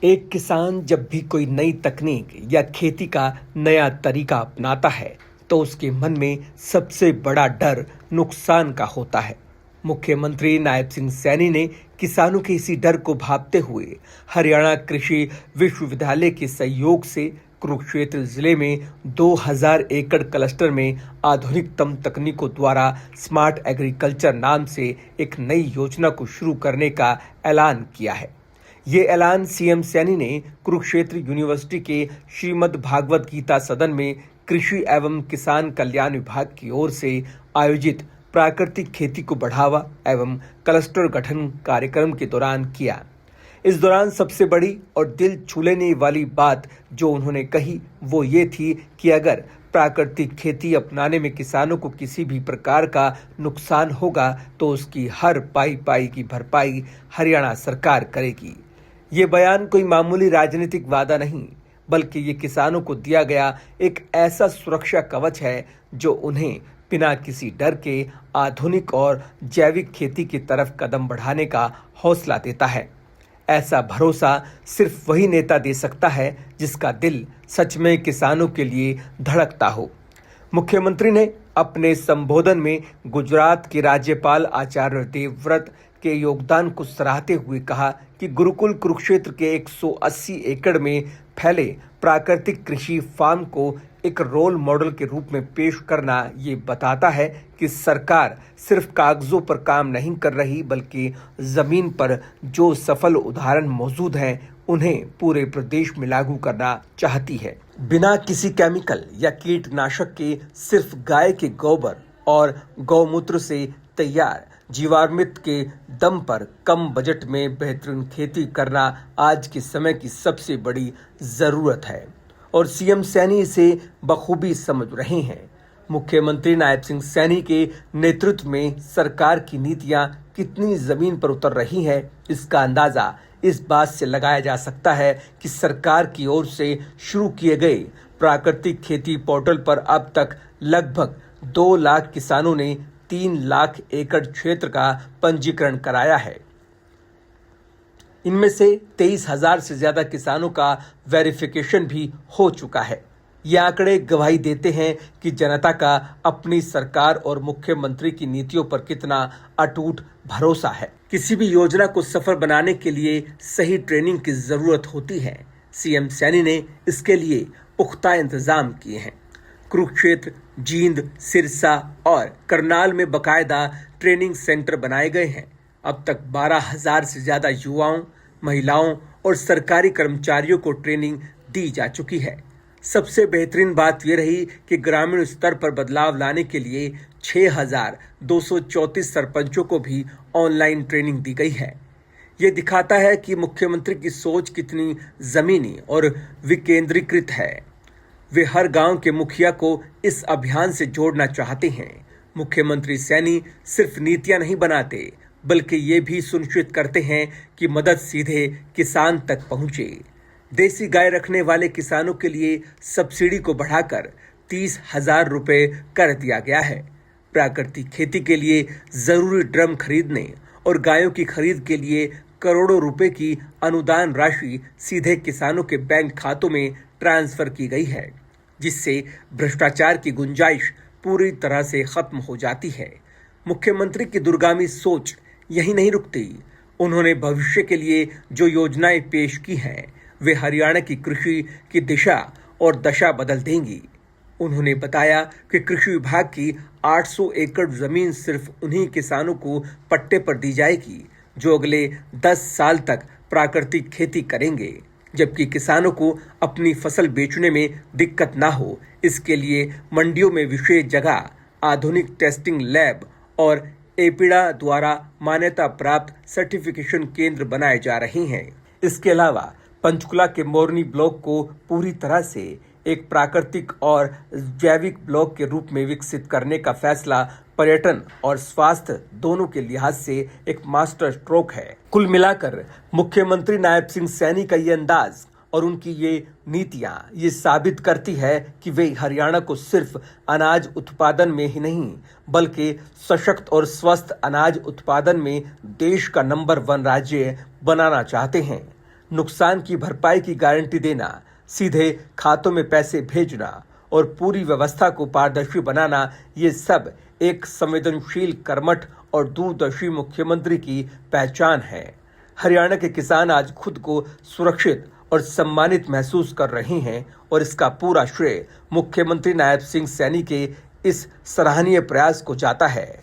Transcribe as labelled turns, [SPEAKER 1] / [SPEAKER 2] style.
[SPEAKER 1] एक किसान जब भी कोई नई तकनीक या खेती का नया तरीका अपनाता है तो उसके मन में सबसे बड़ा डर नुकसान का होता है। मुख्यमंत्री नायब सिंह सैनी ने किसानों के इसी डर को भांपते हुए हरियाणा कृषि विश्वविद्यालय के सहयोग से कुरुक्षेत्र जिले में 2000 एकड़ क्लस्टर में आधुनिकतम तकनीकों द्वारा स्मार्ट एग्रीकल्चर नाम से एक नई योजना को शुरू करने का ऐलान किया है। ये ऐलान सीएम सैनी ने कुरुक्षेत्र यूनिवर्सिटी के श्रीमद् भागवत गीता सदन में कृषि एवं किसान कल्याण विभाग की ओर से आयोजित प्राकृतिक खेती को बढ़ावा एवं क्लस्टर गठन कार्यक्रम के दौरान किया। इस दौरान सबसे बड़ी और दिल छू लेने वाली बात जो उन्होंने कही वो ये थी कि अगर प्राकृतिक खेती अपनाने में किसानों को किसी भी प्रकार का नुकसान होगा तो उसकी हर पाई पाई की भरपाई हरियाणा सरकार करेगी। ये बयान कोई मामूली राजनीतिक वादा नहीं बल्कि ये किसानों को दिया गया एक ऐसा सुरक्षा कवच है जो उन्हें बिना किसी डर के आधुनिक और जैविक खेती की तरफ कदम बढ़ाने का हौसला देता है। ऐसा भरोसा सिर्फ वही नेता दे सकता है जिसका दिल सच में किसानों के लिए धड़कता हो। मुख्यमंत्री ने अपने संबोधन में गुजरात के राज्यपाल आचार्य देवव्रत के योगदान को सराहते हुए कहा कि गुरुकुल कुरुक्षेत्र के 180 एकड़ में फैले प्राकृतिक कृषि फार्म को एक रोल मॉडल के रूप में पेश करना ये बताता है कि सरकार सिर्फ कागजों पर काम नहीं कर रही बल्कि जमीन पर जो सफल उदाहरण मौजूद हैं उन्हें पूरे प्रदेश में लागू करना चाहती है। बिना किसी केमिकल या कीटनाशक के सिर्फ गाय के गोबर और गौमूत्र से तैयार जीवामृत के दम पर कम बजट में बेहतरीन खेती करना आज के समय की सबसे बड़ी जरूरत है और सीएम सैनी इसे बखूबी समझ रहे हैं। मुख्यमंत्री नायब सिंह सैनी के नेतृत्व में सरकार की नीतियां कितनी जमीन पर उतर रही हैं इसका अंदाजा इस बात से लगाया जा सकता है कि सरकार की ओर से शुरू किए गए प्राकृतिक खेती पोर्टल पर अब तक लगभग 2 लाख किसानों ने 3 लाख एकड़ क्षेत्र का पंजीकरण कराया है। इनमें से 23,000 से ज्यादा किसानों का वेरिफिकेशन भी हो चुका है। ये आंकड़े गवाही देते हैं कि जनता का अपनी सरकार और मुख्यमंत्री की नीतियों पर कितना अटूट भरोसा है। किसी भी योजना को सफल बनाने के लिए सही ट्रेनिंग की जरूरत होती है। सीएम सैनी ने इसके लिए पुख्ता इंतजाम किए हैं। कुरुक्षेत्र, जींद, सिरसा और करनाल में बकायदा ट्रेनिंग सेंटर बनाए गए हैं। अब तक 12,000 से ज्यादा युवाओं, महिलाओं और सरकारी कर्मचारियों को ट्रेनिंग दी जा चुकी है। सबसे बेहतरीन बात यह रही कि ग्रामीण स्तर पर बदलाव लाने के लिए 6,234 सरपंचों को भी ऑनलाइन ट्रेनिंग दी गई है। ये दिखाता है कि मुख्यमंत्री की सोच कितनी जमीनी और विकेंद्रीकृत है। वे हर गांव के मुखिया को इस अभियान से जोड़ना चाहते हैं। मुख्यमंत्री सैनी सिर्फ नीतियां नहीं बनाते बल्कि ये भी सुनिश्चित करते हैं कि मदद सीधे किसान तक पहुंचे। देसी गाय रखने वाले किसानों के लिए सब्सिडी को बढ़ाकर 30,000 रुपए कर दिया गया है। प्राकृतिक खेती के लिए जरूरी ड्रम खरीदने और गायों की खरीद के लिए करोड़ों रुपए की अनुदान राशि सीधे किसानों के बैंक खातों में ट्रांसफर की गई है, जिससे भ्रष्टाचार की गुंजाइश पूरी तरह से खत्म हो जाती है। मुख्यमंत्री की दूरगामी सोच यही नहीं रुकती। उन्होंने भविष्य के लिए जो योजनाएं पेश की हैं वे हरियाणा की कृषि की दिशा और दशा बदल देंगी। उन्होंने बताया कि कृषि विभाग की 800 एकड़ जमीन सिर्फ उन्हीं किसानों को पट्टे पर दी जाएगी जो अगले 10 साल तक प्राकृतिक खेती करेंगे, जबकि किसानों को अपनी फसल बेचने में दिक्कत ना हो इसके लिए मंडियों में विशेष जगह, आधुनिक टेस्टिंग लैब और एपीडा द्वारा मान्यता प्राप्त सर्टिफिकेशन केंद्र बनाए जा रहे हैं। इसके अलावा पंचकुला के मोरनी ब्लॉक को पूरी तरह से एक प्राकृतिक और जैविक ब्लॉक के रूप में विकसित करने का फैसला पर्यटन और स्वास्थ्य दोनों के लिहाज से एक मास्टर स्ट्रोक है। कुल मिलाकर मुख्यमंत्री नायब सिंह सैनी का ये अंदाज और उनकी ये नीतियां ये साबित करती है कि वे हरियाणा को सिर्फ अनाज उत्पादन में ही नहीं बल्कि सशक्त और स्वस्थ अनाज उत्पादन में देश का नंबर 1 राज्य बनाना चाहते हैं। नुकसान की भरपाई की गारंटी देना, सीधे खातों में पैसे भेजना और पूरी व्यवस्था को पारदर्शी बनाना, ये सब एक संवेदनशील, कर्मठ और दूरदर्शी मुख्यमंत्री की पहचान है। हरियाणा के किसान आज खुद को सुरक्षित और सम्मानित महसूस कर रहे हैं और इसका पूरा श्रेय मुख्यमंत्री नायब सिंह सैनी के इस सराहनीय प्रयास को जाता है।